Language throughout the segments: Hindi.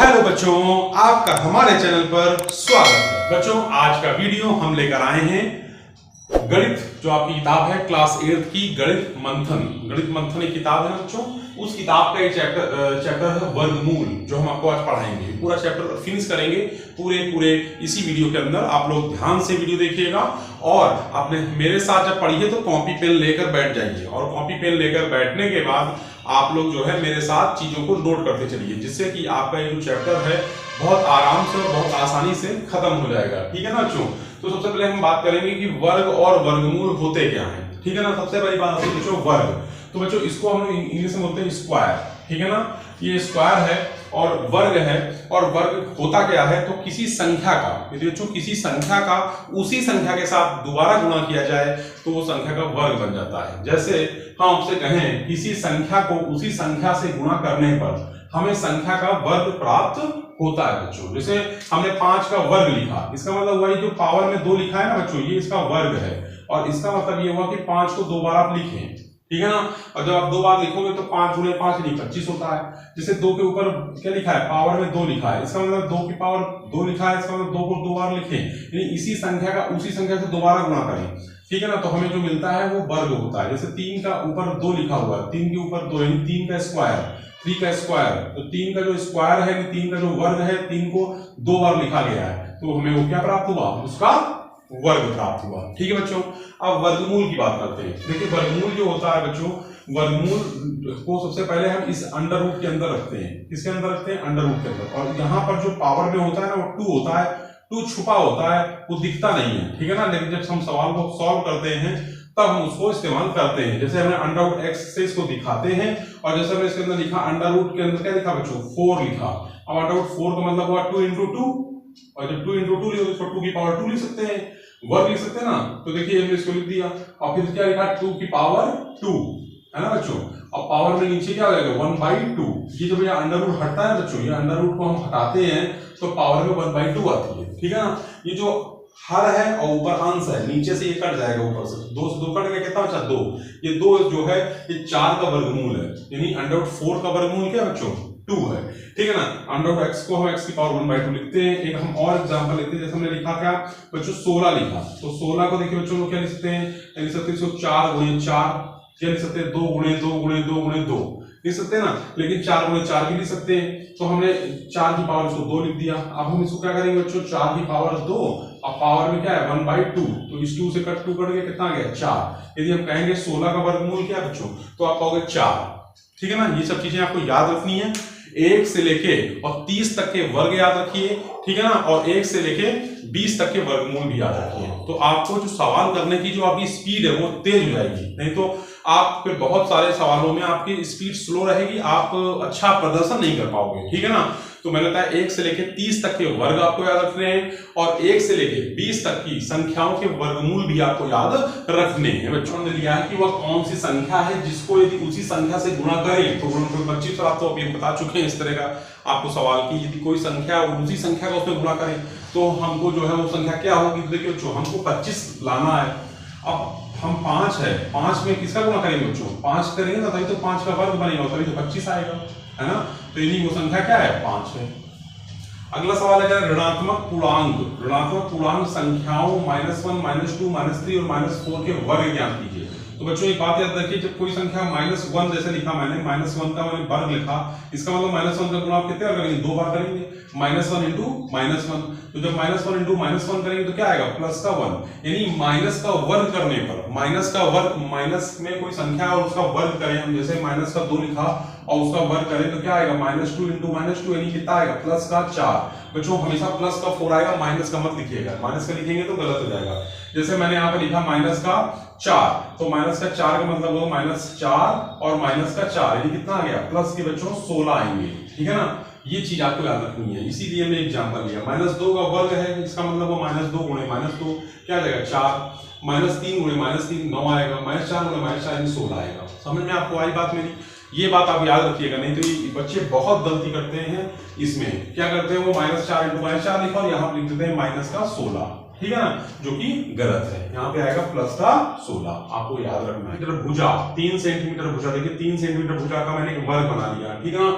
हेलो बच्चों, आपका हमारे चैनल पर स्वागत है। बच्चों, आज का वीडियो हम लेकर आए हैं गणित, जो आपकी किताब है क्लास 8 की गणित मंथन एक किताब है बच्चों। उस किताब का एक चैप्टर है वर्गमूल, जो हम आपको आज पढ़ाएंगे। पूरा चैप्टर फिनिश करेंगे पूरे इसी वीडियो के अंदर। आप लोग ध्यान से वीडियो देखिएगा और आपने मेरे साथ जब पढ़िए तो कॉपी पेन लेकर बैठ जाइए, और कॉपी पेन लेकर बैठने के बाद आप लोग जो है मेरे साथ चीजों को नोट करते चलिए, जिससे कि आपका ये जो चैप्टर है बहुत आराम से और बहुत आसानी से खत्म हो जाएगा। ठीक है ना बच्चों? तो सबसे पहले हम बात करेंगे कि वर्ग और वर्गमूल होते क्या हैं। ठीक है ना? सबसे पहली बात आती है बच्चों वर्ग। तो बच्चों इसको हम इंग्लिश में बोलते हैं स्क्वायर। ठीक है ना? ये स्क्वायर है और वर्ग है। और वर्ग होता क्या है? तो किसी संख्या का, यदि बच्चों किसी संख्या का उसी संख्या के साथ दोबारा गुणा किया जाए तो वो संख्या का वर्ग बन जाता है। जैसे हम आपसे कहें किसी संख्या को उसी संख्या से गुणा करने पर हमें संख्या का वर्ग प्राप्त होता है बच्चों। जैसे हमने 5 का वर्ग लिखा, इसका मतलब हुआ जो पावर में 2 लिखा है ना बच्चों, ये इसका वर्ग है। और इसका मतलब ये हुआ कि 5 को 2 बार आप लिखें। ठीक है ना? और जब आप 2 बार लिखोगे तो 5 गुणे 5 यानी 25 होता है। जैसे 2 के ऊपर क्या लिखा है? पावर में 2 लिखा है, इसका मतलब 2 की पावर 2 लिखा है, इसका मतलब 2 को 2 बार लिखें, यानी इसी संख्या का उसी संख्या से दोबारा गुणा करें। ठीक है ना? तो हमें जो मिलता है वो वर्ग होता है। जैसे 3 का ऊपर 2 लिखा हुआ है, 3 के ऊपर 2 यानी 3 का स्क्वायर, 3 का स्क्वायर। तो 3 का जो स्क्वायर है, 3 का जो वर्ग है, 3 को 2 बार लिखा गया है, तो हमें वो क्या प्राप्त हुआ? उसका वर्ग प्राप्त हुआ। ठीक है बच्चों, अब वर्गमूल की बात करते हैं। देखिए वर्गमूल जो होता है बच्चों, वर्गमूल को सबसे पहले हम इस अंडर रूट के अंदर रखते हैं। किसके अंदर रखते हैं? अंडर रूट के अंदर। और यहाँ पर जो पावर में होता है ना वो 2 होता है। 2 छुपा होता है, वो दिखता नहीं है। ठीक है ना? लेकिन जब हम सवाल को सॉल्व करते हैं तब हम उसको इस्तेमाल करते हैं। जैसे हमने अंडर रूट x से इसको दिखाते हैं, और जैसे हमने इसके अंदर लिखा अंडर रूट के अंदर क्या लिखा बच्चों? 4 लिखा। अब अंडर रूट 4 का मतलब हुआ 2 into 2, और जब 2 into 2 लिखो तो 2 की पावर 2 लिख सकते हैं, वर्ग लिख सकते हैं ना। तो देखिए हमने इसको लिख दिया, और फिर क्या लिखा? 2 की पावर 2, है ना बच्चों? और पावर में नीचे क्या हो जाएगा? 1/2। ये जब ये अंडर रूट हटता है बच्चों, ये अंडर रूट को हम हटाते हैं तो पावर में 1/2 आती है। ठीक है ना? ये जो हर है और ऊपर अंश है, नीचे से ये कट जाएगा, ऊपर से 2 से 2 कट गया, कितना बचा? 2। ये 2 जो है ये 4 का वर्गमूल है, यानी अंडर रूट 4 का वर्गमूल क्या बच्चों? 2 है। ठीक है ना? अंडर रूट x को हम x की पावर 1/2 लिखते हैं। एक हम और एग्जांपल लेते हैं। जैसे हमने लिखा क्या बच्चों? 16 लिखा। तो 16 को देखिए बच्चों क्या लिख सकते हैं? लिख सकते हैं इसको 4 गुणे 4, क्या लिख सकते हैं? 2 गुणे 2 गुणे 2 गुणे 2 लिख सकते हैं ना। लेकिन 4 गुणे 4 भी लिख सकते हैं। तो हमने 4 की पावर इसको 2 लिख दिया। अब हम इसको क्या करेंगे बच्चों? 4 की पावर 2, अब पावर में क्या है? 1/2। तो इस 2 से 2 कट गया, कितना आ गया? 4। यदि हम कहेंगे 16 का वर्गमूल क्या है बच्चों, तो आप कहोगे 4। ठीक है ना? ये सब चीजें आपको याद रखनी है। 1 से लेके और 30 तक के वर्ग याद रखिए। ठीक है ना? और 1 से लेके 20 तक के वर्गमूल भी याद रखिए। तो आपको जो सवाल करने की जो आपकी स्पीड है वो तेज हो जाएगी। नहीं तो आप फिर बहुत सारे सवालों में आपकी स्पीड स्लो रहेगी, आप अच्छा प्रदर्शन नहीं कर पाओगे। ठीक है ना? तो मैंने बताया 1 से लेके 30 तक के वर्ग आपको याद रखने हैं, और 1 से लेके 20 तक की संख्याओं के वर्गमूल भी आपको याद रखने हैं। बच्चों ने लिया है कि वह कौन सी संख्या है जिसको यदि उसी संख्या से गुणा करें तो गुणनफल 25। तो आप तो अभी बता चुके हैं इस तरह का आपको सवाल की, यदि कोई संख्या उसी संख्या को उसमें गुणा करें तो हमको जो है वो संख्या क्या होगी? देखिए बच्चों, हमको 25 लाना है। अब हम 5 है, 5 में किसका गुणा करेंगे बच्चों? 5 करेंगे ना, तभी तो 5 का वर्ग बनेगा, तभी तो 25 आएगा, है ना? तो यानी वो संख्या क्या है? 5 है। अगला सवाल है ऋणात्मक पूर्णांक। ऋणात्मक पूर्णांक संख्याओं -1, -2, -3 और -4 के वर्ग ज्ञात कीजिए। तो बच्चों एक बात याद रखिए, जब कोई संख्या -1 जैसे लिखा मैंने, -1 का मैंने वर्ग लिखा, इसका मतलब -1 का गुणा आप कितने बार करेंगे? 2 बार करेंगे। -1 into -1, तो जब -1 into -1 करेंगे तो क्या आएगा? प्लस का 1, यानी माइनस का वर्ग करने पर, माइनस का वर्ग, माइनस में कोई संख्या और उसका वर्ग करें हम, जैसे माइनस का 2 लिखा और उसका वर्ग करें तो क्या आएगा? -2 into -2 यानी कितना आएगा? प्लस का 4। बच्चों हमेशा प्लस का 4 आएगा, माइनस का मत लिखिएगा, माइनस का लिखेंगे तो गलत हो जाएगा। जैसे मैंने यहाँ पर लिखा -4, तो -4 का मतलब होगा -4 और -4 यानी कितना आ गया? प्लस के बच्चों 16 आएंगे। ठीक है ना? ये चीज आपको याद रखनी है, इसीलिए हमने एग्जांपल लिया। -2 का वर्ग है, इसका मतलब वो -2 गुणे -2 क्या आ जाएगा? 4। -3 गुणे -3 9 आएगा, -4 गुणे -4 यानी 16 आएगा। समझ में आपको आई बात मेरी? ये बात आप याद रखिएगा, नहीं तो ये बच्चे बहुत गलती करते हैं। इसमें क्या करते हैं? वो -4 into -4 लिखा और यहाँ लिख देते हैं -16। ठीक है ना? जो कि गलत है। यहाँ पे आएगा प्लस का 16, आपको याद रखना है। भुजा 3 सेंटीमीटर भुजा, देखिए 3 सेंटीमीटर भुजा का मैंने एक वर्ग बना लिया। ठीक है ना?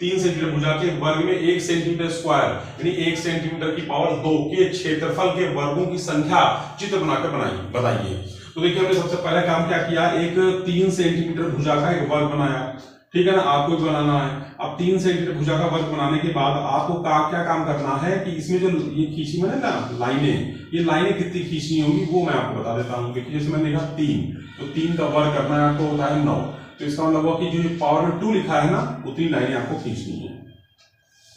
3 सेंटीमीटर भुजा के वर्ग में 1 सेंटीमीटर स्क्वायर यानी 1 सेंटीमीटर की पावर 2 के क्षेत्रफल के वर्गों की संख्या चित्र बनाकर बताइए। तो देखिए हमने सबसे पहले काम क्या किया, एक 3 सेंटीमीटर भुजा का एक वर्ग बनाया, ठीक है ना, आपको भी बनाना है। अब 3 सेंटीमीटर भुजा का वर्ग बनाने के बाद आपको क्या काम करना है कि इसमें जो ये खींची मैंने ना लाइनें, ये लाइनें कितनी खींचनी होंगी वो मैं आपको बता देता हूँ। देखिए जैसे मैंने लिखा 3, तो 3 का वर्ग करना है आपको होता है 9, तो इसका मतलब हुआ कि जो पावर में 2 लिखा है ना उतनी लाइनें आपको खींचनी है,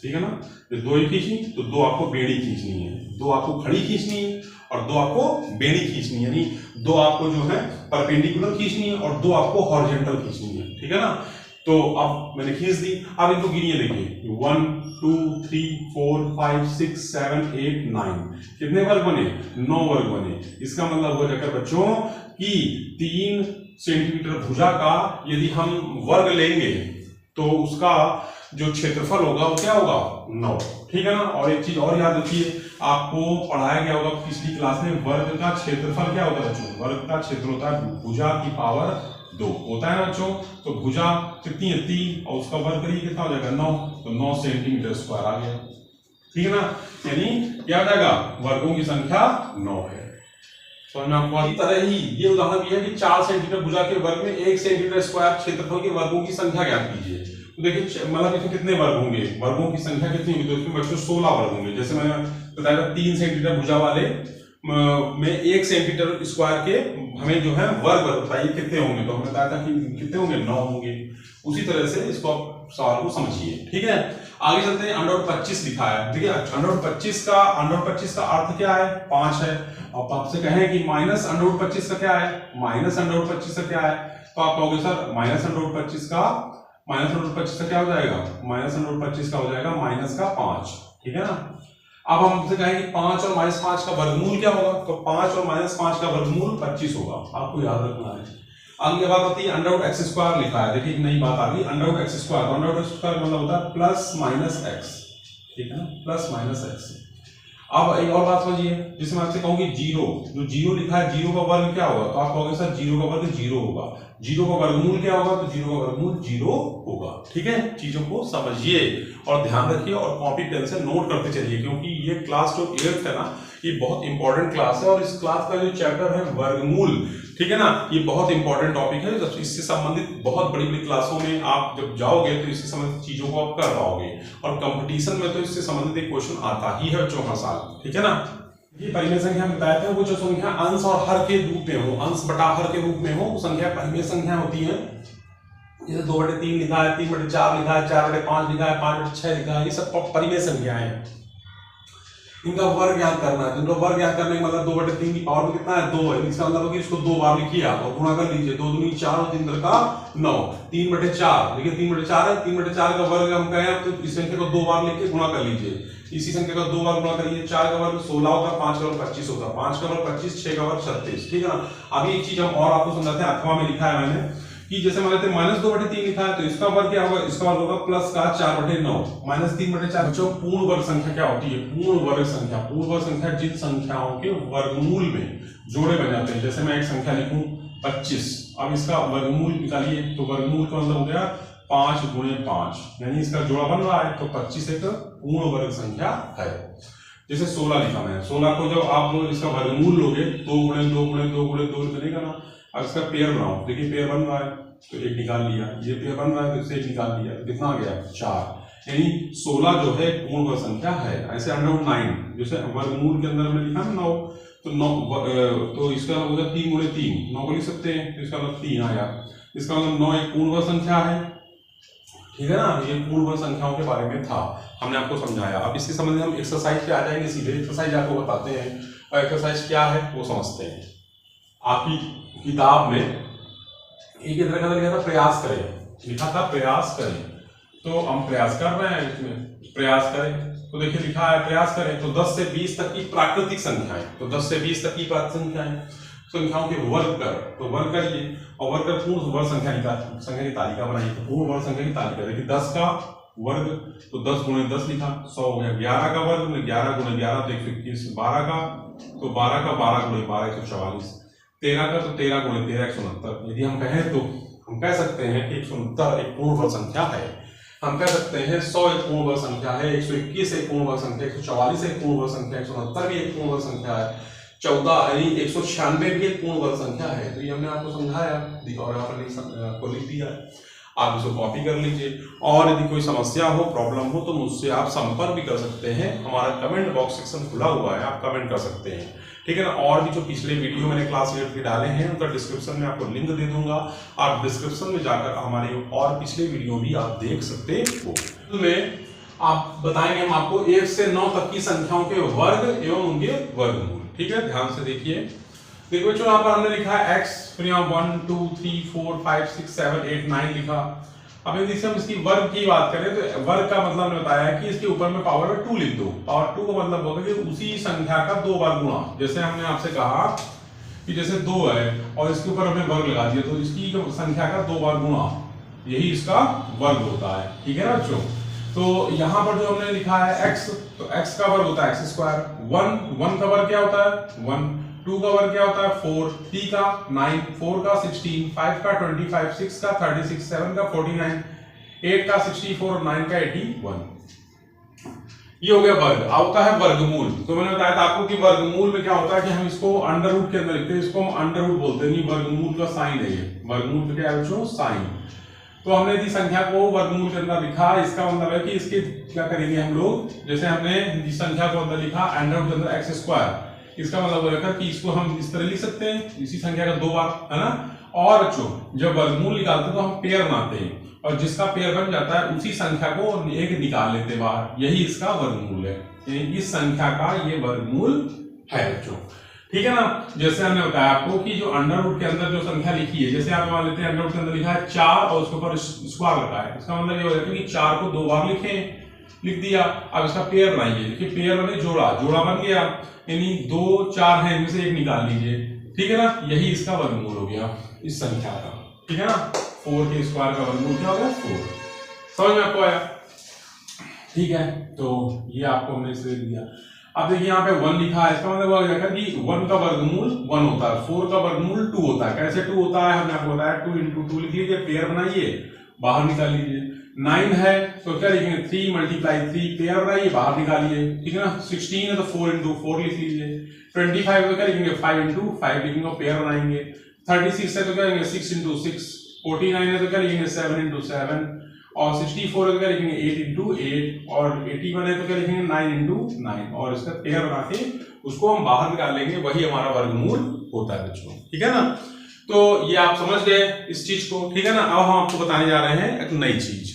ठीक है ना। तो 2 ही खींची तो 2 आपको बेड़ी खींचनी है, 2 आपको खड़ी खींचनी है और 2 आपको बेड़ी खींचनी है, यानी 2 आपको जो है परपेंडिकुलर खींचनी है और 2 आपको हॉरिजॉन्टल खींचनी है, ठीक है ना। तो अब मैंने खींच दी, अब इनको गिनिए, देखिए 1 2 3 4 5 6 7 8 9, कितने वर्ग बने, 9 वर्ग बने। इसका मतलब हो जाएगा बच्चों कि 3 सेंटीमीटर भुजा का यदि हम वर्ग लेंगे तो उसका जो क्षेत्रफल होगा वो क्या होगा, 9, ठीक है ना। और एक चीज और याद रखिए, आपको पढ़ाया गया होगा पिछली क्लास में, वर्ग का क्षेत्रफल क्या होता है बच्चों, वर्ग का क्षेत्र होता है भुजा की पावर 2 होता है बच्चों। तो भुजा कितनी है 3 और उसका वर्ग करिए कितना हो जाएगा 9, तो 9 सेंटीमीटर स्क्वायर आ गया, ठीक है ना। यानी क्या हो जाएगा, वर्गों की संख्या 9 है। समझ में आपको? इसी तरह ही ये उदाहरण ये है कि 4 सेंटीमीटर भुजा के वर्ग में 1 सेंटीमीटर स्क्वायर क्षेत्रफल के वर्गों की संख्या ज्ञात कीजिए। तो देखिए मतलब इसमें कितने वर्ग होंगे, वर्गों की संख्या कितनी होगी, तो इसमें बच्चों 16 वर्ग होंगे। जैसे मैंने बताया 3 सेंटीमीटर भुजा वाले में 1 सेंटीमीटर स्क्वायर के हमें जो है वर्ग बताइए कितने होंगे, तो हमने बताया था कि कितने होंगे, 9 होंगे। उसी तरह से इसको आप सवाल को समझिए, ठीक है। आगे चलते हैं, अंडर 25 लिखा है। देखिए अंडर 25 का अर्थ क्या है, 5 है। अब आपसे कहें कि माइनस अंडर 25 का क्या है, माइनस अंडर 25 का क्या है, तो आप कहोगे सर माइनस अंडर 25 का क्या हो जाएगा, माइनस अंडर 25 का हो जाएगा माइनस का 5, ठीक है ना। अब हम हमसे कहें कि 5 और माइनस 5 का वर्गमूल क्या होगा, तो 5 और माइनस 5 का वर्गमूल 25 होगा, आपको याद रखना है। अगली बात आती है अंडर रूट एक्स स्क्वायर लिखा है। देखिए नई बात आ गई, under root x square, under root x square मतलब होता है प्लस माइनस एक्स, ठीक है ना, प्लस माइनस एक्स। अब एक और बात समझिए, जिसमें आपसे कहूंगी जीरो, जो जीरो लिखा है जीरो का वर्ग क्या होगा, तो आप कहोगे सर जीरो का वर्ग 0 होगा, जीरो का वर्गमूल क्या होगा, तो जीरो का वर्गमूल 0 होगा, ठीक है। चीजों को समझिए और ध्यान रखिए और कॉपी पेन से नोट करते चलिए, क्योंकि ये क्लास जो 8th है ना, ये बहुत इंपॉर्टेंट क्लास है और इस क्लास का जो चैप्टर है वर्गमूल, ठीक है ना, ये बहुत इंपॉर्टेंट टॉपिक है। जब इससे संबंधित बहुत बड़ी बड़ी क्लासों में आप जब जाओगे तो इससे संबंधित चीजों को आप कर पाओगे, और कंपटीशन में तो इससे संबंधित एक क्वेश्चन आता ही है बच्चों हर साल, ठीक है ना। ये परिमेय संख्या बताया था, वो जो संख्या अंश और हर के रूप में हो, अंश बटा हर के रूप में हो, वो संख्या परिमेय संख्या होती है। जैसे 2/3 लिखा है, 3/4 लिखा है, 4/5 लिखा है, 5/6 लिखा है, ये सब परिमेय संख्याएं हैं। इनका वर्ग ज्ञात करना है, इनका वर्ग ज्ञात करने का मतलब 2/3 की पावर में कितना है, 2 है। इसका मतलब कि इसको 2 बार लिखिए आप और गुणा कर लीजिए, 2 दूनी 4 और 3 का 9, 3/4, देखिए 3/4 है, 3/4 का वर्ग हम कहें तो इस संख्या को 2 बार लिख के गुणा कर लीजिए, इसी संख्या का 2 बार गुणा करिए, 4 का वर्ग 16 होता है, 5 का वर्ग 25 होता है, 5 का वर्ग 25, 6 का वर्ग 36, ठीक है ना। अभी एक चीज हम और आपको समझाते हैं, अथवा में लिखा है मैंने कि जैसे मान लेते हैं -2/3 लिखा है, तो इसका वर्ग क्या होगा, इसका वर्ग होगा प्लस का 4/9, -3/4। बच्चों पूर्ण वर्ग संख्या क्या होती है, पूर्ण वर्ग संख्या जिन संख्याओं के वर्गमूल में जोड़े बन जाते हैं। जैसे मैं एक संख्या लिखूं 25, अब इसका वर्गमूल निकालिए, तो वर्गमूल का मतलब हो गया 5 × 5, यानी इसका जोड़ा बन रहा है, तो 25 एक पूर्ण वर्ग संख्या है। जैसे 16 लिखा मैं, 16 को जब आप इसका वर्गमूल लोगे 2 × 2 × 2 × 2 बनेगा ना। अब इसका पेयर बनाओ, देखिए पेयर बन रहा है तो 1 निकाल लिया, ये पेयर बन रहा है तो इससे 1 निकाल लिया, तो कितना आ गया 4, यानी 16 जो है पूर्ण वर्ग संख्या है। ऐसे अंडर 9, जैसे वर्गमूल के अंदर हमने लिखा ना 9, तो 9 तो इसका हो गया 3 × 3, 9 को लिख सकते हैं, तो इसका मतलब 3 आया। इसका मतलब 9 एक पूर्ण वर्ग संख्या है, ठीक है ना। ये पूर्ण वर्ग संख्याओं के बारे में था, हमने आपको समझाया। अब इसके संबंध में हम एक्सरसाइज पे आ जाएंगे, सीधे एक्सरसाइज आपको बताते हैं, और एक्सरसाइज क्या है वो समझते हैं। आपकी किताब में एक तरह का लिखा था प्रयास करें, लिखा था प्रयास करें, तो हम प्रयास कर रहे हैं, इसमें प्रयास करें, तो देखिए लिखा है प्रयास करें, तो 10 से 20 तक की प्राकृतिक संख्याएं, तो 10 से 20 तक की प्राकृतिक संख्याओं के वर्ग कर, तो वर्ग करिए और वर्ग कर पूर्ण वर्ग संख्या की तालिका बनाइए। तो पूर्ण वर्ग संख्या की तालिका देखिए 10 का वर्ग, तो 10 × 10 लिखा, 100 हो गया। 11 का वर्ग, 11 × 11 तो 121, 12 का, तो 12 का 12 × 12 144, 13 का, तो 13 × 13 169। यदि हम कहें तो हम कह सकते हैं कि 169 एक पूर्ण वर्ग संख्या है। हम कह सकते हैं 100 एक पूर्ण वर्ग संख्या है, 121 एक पूर्ण वर्ग संख्या, 144 एक पूर्ण वर्ग संख्या, 169 भी एक पूर्ण वर्ग संख्या है, 14 यानी 196 भी एक पूर्ण वर्ग संख्या है। तो ये हमने आपको समझाया और यहाँ पर आपको लिख दिया है, आप इसको कॉपी कर लीजिए। और यदि कोई समस्या हो, प्रॉब्लम हो, तो मुझसे आप संपर्क भी कर सकते हैं। हमारा कमेंट बॉक्स सेक्शन खुला हुआ है, आप कमेंट कर सकते हैं, ठीक है ना। और भी जो पिछले वीडियो मैंने क्लास 8 के डाले हैं उनका डिस्क्रिप्शन में आपको लिंक दे दूंगा, आप डिस्क्रिप्शन में जाकर हमारे और पिछले वीडियो भी आप देख सकते हो। में आप बताएंगे हम आपको 1 से 9 तक की संख्याओं के वर्ग एवं उनके वर्गमूल, ठीक है। ध्यान से देखिए, देखो बच्चों यहाँ पर हमने लिखा है x, फिर यहाँ 1 2 3 4 5 6 7 8 9 लिखा। अब यदि हम इसकी वर्ग की बात करें तो वर्ग का मतलब मैंने बताया है कि इसके ऊपर में पावर में 2 लिख दो। पावर 2 का मतलब होगा कि उसी संख्या का 2 बार गुणा। जैसे हमने आपसे कहा कि जैसे 2 है और इसके ऊपर हमने वर्ग लगा दिया, तो इसकी संख्या का 2 बार गुणा, यही इसका वर्ग होता है, ठीक है ना बच्चों। तो यहाँ पर जो हमने लिखा है x, तो x का वर्ग होता है x स्क्वायर। 1 का वर्ग क्या होता है 1, 2 का वर्ग क्या होता है 4, 3 का 9, 4 का 16, 5 का 25, 6 का 36, 7 का 49, 8 का 64 और 9 का 81। ये हो गया वर्ग। अब होता है वर्गमूल। तो मैंने बताया था आपको कि वर्गमूल में क्या होता है कि हम इसको अंडर रूट के अंदर लिखते हैं, इसको हम अंडर रूट बोलते हैं। वर्गमूल का साइन है ये, वर्गमूल का क्या है बच्चों साइन। तो हमने यदि संख्या को वर्गमूल के अंदर लिखा, इसका मतलब है कि इसके क्या करेंगे हम लोग, जैसे हमने इस संख्या को अंदर लिखा अंडर रूट के अंदर x स्क्वायर, इसका मतलब होगा कि इसको हम इस तरह लिख सकते हैं, इसी संख्या का 2 बार, है ना। और बच्चों जब वर्गमूल निकालते हैं तो हम पेयर बनाते हैं, और जिसका पेयर बन जाता है उसी संख्या को एक निकाल लेते हैं बाहर, यही इसका वर्गमूल है। इस संख्या का ये वर्गमूल है बच्चों, ठीक है ना। जैसे हमने बताया आपको कि जो अंडर रूट के अंदर जो संख्या लिखी है, जैसे आप मान लेते हैं अंडर रूट के अंदर लिखा है 4 और उसके ऊपर स्क्वायर रखा है, इसका मतलब ये हो जाता है कि 4 को 2 बार लिख दिया। अब इसका पेयर बनाइए, देखिए पेयर बने जोड़ा बन गया, यानी 2 4 है, इनमें से एक निकाल लीजिए, ठीक है ना। यही इसका वर्गमूल हो गया इस संख्या का, ठीक है ना। 4 के स्क्वायर का वर्गमूल क्या हो गया 4। समझ में आपको आया, ठीक है। तो ये आपको हमने इसलिए दिया। अब देखिए यहाँ पे 1 लिखा है, इसका मतलब होगा कि 1 का वर्गमूल 1 होता है, 4 का वर्गमूल 2 होता है। कैसे 2 होता है हमने आपको बताया, 2 × 2 लिख लीजिए, पेयर बनाइए, बाहर निकाल लीजिए। 9 है तो क्या लिखेंगे 3 × 3, पेयर बनाइए, बाहर निकालिए, ठीक है ना। 16 है तो 4 × 4 लिख लीजिए। 25 तो क्या लिखेंगे 5 × 5 लिखेंगे, पेयर बनाएंगे। 36 है तो क्या लिखेंगे 6 × 6। 49 है तो क्या लिखेंगे 7 × 7। और 64 है तो क्या लिखेंगे 8 × 8। और 81 है तो क्या लिखेंगे 9 × 9। और इसका पेयर बना के उसको हम बाहर निकाल लेंगे, वही हमारा वर्गमूल होता है बच्चों, ठीक है ना। तो ये आप समझ गए इस चीज को, ठीक है ना। अब हम आपको बताने जा रहे हैं एक नई चीज।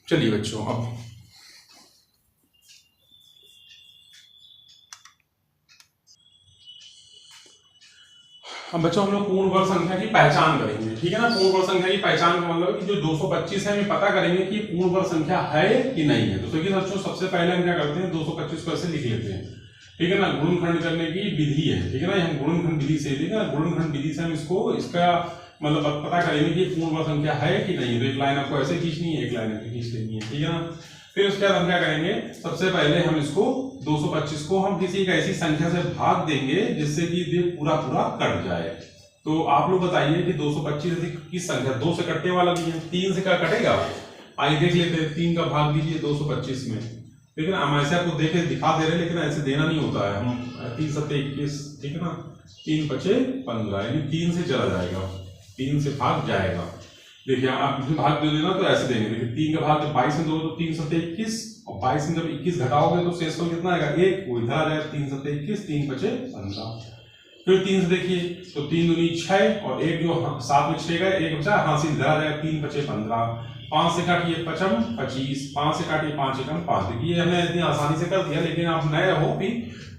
चलिए बच्चों, अब बच्चों हम लोग पूर्ण वर्ग संख्या की पहचान करेंगे, ठीक है ना। पूर्ण वर्ग संख्या की पहचान का मतलब कि जो 225 है, हम पता करेंगे कि पूर्ण वर्ग संख्या है कि नहीं है। तो देखिए बच्चों, सबसे पहले हम क्या करते हैं 225 को ऐसे लिख लेते हैं, ठीक है ना। गुणनखंड करने की विधि है, ठीक है ना। हम गुणनखंड विधि से, ठीक है ना, गुणनखंड विधि से हम इसका मतलब पता करेंगे कि पूर्ण वर्ग संख्या है कि नहीं। तो एक लाइन आपको ऐसे खींचनी है, एक लाइन ऐसे खींच लेनी है, ठीक है ना। फिर उसके बाद हम क्या करेंगे, सबसे पहले हम इसको 225 को हम किसी एक ऐसी संख्या से भाग देंगे जिससे कि ये पूरा कट जाए। तो आप लोग बताइए कि 225 किस संख्या, 2 से कटने वाला नहीं है, 3 से क्या कटेगा। आइए देख लेते हैं, 3 का भाग दीजिए 225 में, ठीक है ना। हम ऐसे आपको दिखा दे रहे हैं, लेकिन ऐसे देना नहीं होता है। हम 3 7 21, ठीक है ना, 3 5 15, यानी 3 से चला जाएगा, 3 से भाग जाएगा। देखिए आप भाग दे देना तो ऐसे देंगे, देखिए 3 का भाग 22 में दो तो 3 7 21, और 22 में जब 21 घटाओगे तो शेषफल कितना आएगा 1, वो इधर आ जाएगा 3 7 21, 3 5 15। फिर 3 से देखिए तो 3 दूनी 6 और 1 जो साथ में 6 का 1 बचा, हाँ सीधे इधर आ जाएगा 3 5 15। 5 से काटिए 5 25, 5 से काटिए 5 एकम 5। देखिए हमने इतनी आसानी से कर दिया, लेकिन आप नए हो भी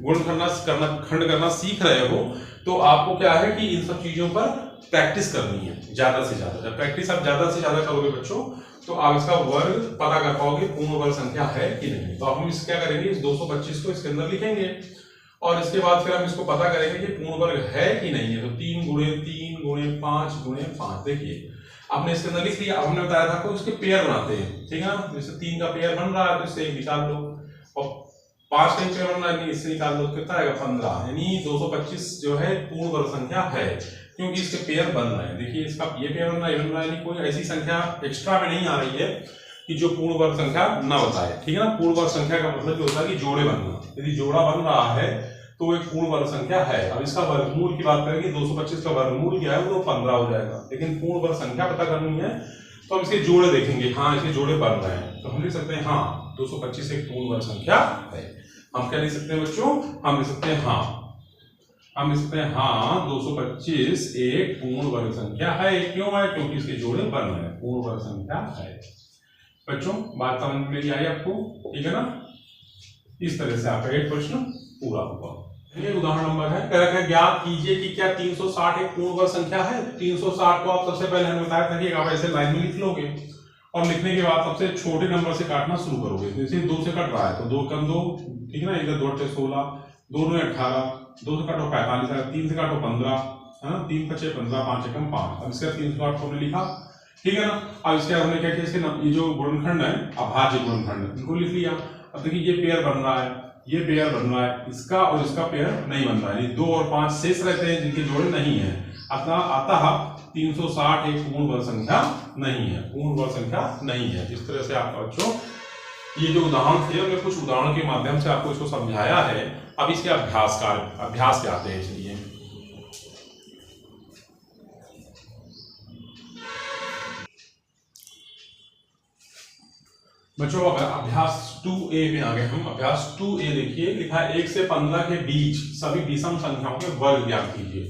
गुण खंड करना सीख रहे हो, तो आपको क्या है कि इन सब चीजों पर प्रैक्टिस करनी है ज्यादा से ज्यादा। जब प्रैक्टिस आप ज्यादा से ज्यादा करोगे बच्चों, तो आप इसका वर्ग पता कर पाओगे पूर्ण वर्ग संख्या है कि नहीं। तो अब हम इस क्या करेंगे, इस 225 को इसके अंदर लिखेंगे, और इसके बाद फिर हम इसको पता करेंगे कि पूर्ण वर्ग है कि नहीं है। तो 3 × 3 × 5 × 5, देखिए आपने इसके अंदर लिख दिया। हमने बताया था आपको इसके पेयर बनाते हैं, ठीक है ना। जैसे 3 का पेयर बन रहा है तो इससे एक निकाल लो, और 5 का पेयर बन रहा है इससे निकाल लो, कितना आएगा 15। यानी 225 जो है पूर्ण वर्ग संख्या है। क्योंकि इसके पेयर बन रहे हैं। देखिए इसका ये पेयर बन रहा है, ये बन रहा है, यानी कोई ऐसी संख्या एक्स्ट्रा में नहीं आ रही है कि जो पूर्ण वर्ग संख्या न बताए, ठीक है ना। पूर्ण वर्ग संख्या का मतलब जो होता है कि जोड़े बनना, यदि जोड़ा बन रहा है तो एक पूर्ण वर्ग संख्या है। अब इसका वर्गमूल की बात करें कि 225 का वर्गमूल क्या है, वो 15 हो जाएगा। लेकिन पूर्ण वर्ग संख्या पता करनी है तो हम इसके जोड़े देखेंगे, हाँ इसके जोड़े बन रहे हैं, तो हम लिख सकते हैं हाँ 225 एक पूर्ण वर्ग संख्या है। हम क्या लिख सकते हैं बच्चों, हम लिख सकते हैं हम लिख सकते हैं हाँ 225 एक पूर्ण वर्ग संख्या है। क्यों है, क्योंकि इसके जोड़े बन रहे हैं, पूर्ण वर्ग संख्या है। बच्चों बात समझ में आई आपको, ठीक है ना। इस तरह से आपका एक प्रश्न पूरा हुआ। ये उदाहरण नंबर है, कह रखा है ज्ञात कीजिए कि क्या 360 एक पूर्ण वर्ग संख्या है। 360 को आप सबसे पहले हमें बताया था कि आप ऐसे लाइन में लिख लोगे और लिखने के बाद सबसे छोटे नंबर से काटना शुरू करोगे। जैसे 2 से कट रहा है तो 2 कम 2, ठीक है ना, इधर 2 से 16, 2 में 18, 2 से काटो 45, 3 से काटो 15, है ना, 3 5 15, 5 एकम 5। अब इसका 360 हमने लिखा, ठीक है ना। अब इसके हमने क्या किया, इसके ये जो गुणनखंड है अभाज्य गुणनखंड, इनको लिख लिया। अब देखिए ये पेयर बन रहा है, ये पेयर बन रहा है, इसका और इसका पेयर नहीं बन रहा है, 2 और 5 शेष रहते हैं जिनके जोड़े नहीं है। अतः 360 एक पूर्ण वर्ग संख्या नहीं है, पूर्ण वर्ग संख्या नहीं है। इस तरह से आपका बच्चों ये जो उदाहरण थे उन्हें कुछ उदाहरण के माध्यम से आपको इसको समझाया है। अब इसके अभ्यास के आते हैं। इसलिए बच्चों अभ्यास 2A में आ गए हम। अभ्यास 2A देखिए, लिखा है 1 से 15 के बीच सभी विषम संख्याओं के वर्ग ज्ञात कीजिए।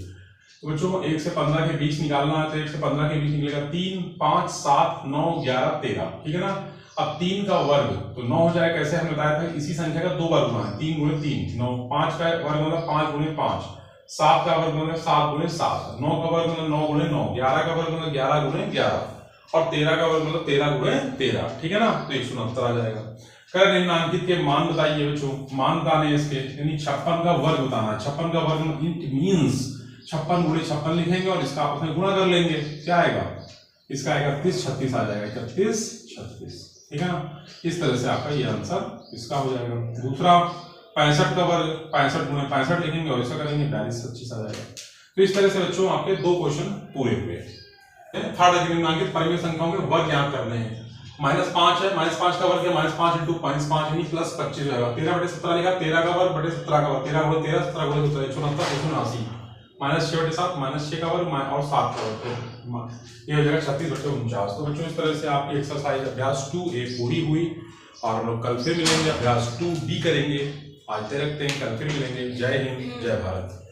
तो बच्चों 1 से 15 के बीच निकालना है तो 1 से 15 के बीच निकलेगा 3, 5, 7, 9, 11, 13, ठीक है ना। अब 3 का वर्ग तो 9 हो जाएगा, कैसे हमने बताया था, इसी संख्या का 2 वर्ग होना है, 3 गुणे 3 9, 5 का वर्ग मतलब 5 गुणे 5, 7 का वर्ग मतलब 7 गुणे 7, 9 का वर्ग मतलब 9 गुणे 9, 11 का वर्ग मतलब 11 गुणे 11 और 13 का वर्ग मतलब 13 गुणे 13, ठीक है ना। तो 169 आ जाएगा। कर निम्नांकित के मान बताइए बच्चों, मान बताने इसके, यानी 56 का वर्ग बताना है। 56 का वर्ग मीन्स 56 गुणे 56 लिखेंगे और इसका आपस में गुणा कर लेंगे, क्या आएगा, इसका 31 36 आ जाएगा, 31 36, ठीक है ना। इस तरह से आपका ये आंसर इसका हो जाएगा। दूसरा 65 का वर्ग 65 गुणे 65 लिखेंगे और इसका करेंगे 42 26 आ जाएगा। तो इस तरह से बच्चों आपके 2 क्वेश्चन पूरे हुए। थर्ड निम्नांकित परिमेय संख्याओं के वर्ग ज्ञात करने हैं। -5 है, -5 का वर्ग है -5 × -5 यानी +25 होगा। 13/17 लिखा, 13 का वर्ग बटे 17 का वर्ग, 13 × 13 17 × 17 169 -6/7 -6 का वर्ग और 7 का वर्ग, ये हो जाएगा 36/49। तो बच्चों इस तरह से आपकी एक्सरसाइज अभ्यास 2A पूरी हुई और हम लोग कल फिर मिलेंगे, अभ्यास 2B करेंगे। आज तक रखते हैं, कल फिर मिलेंगे। जय हिंद, जय भारत।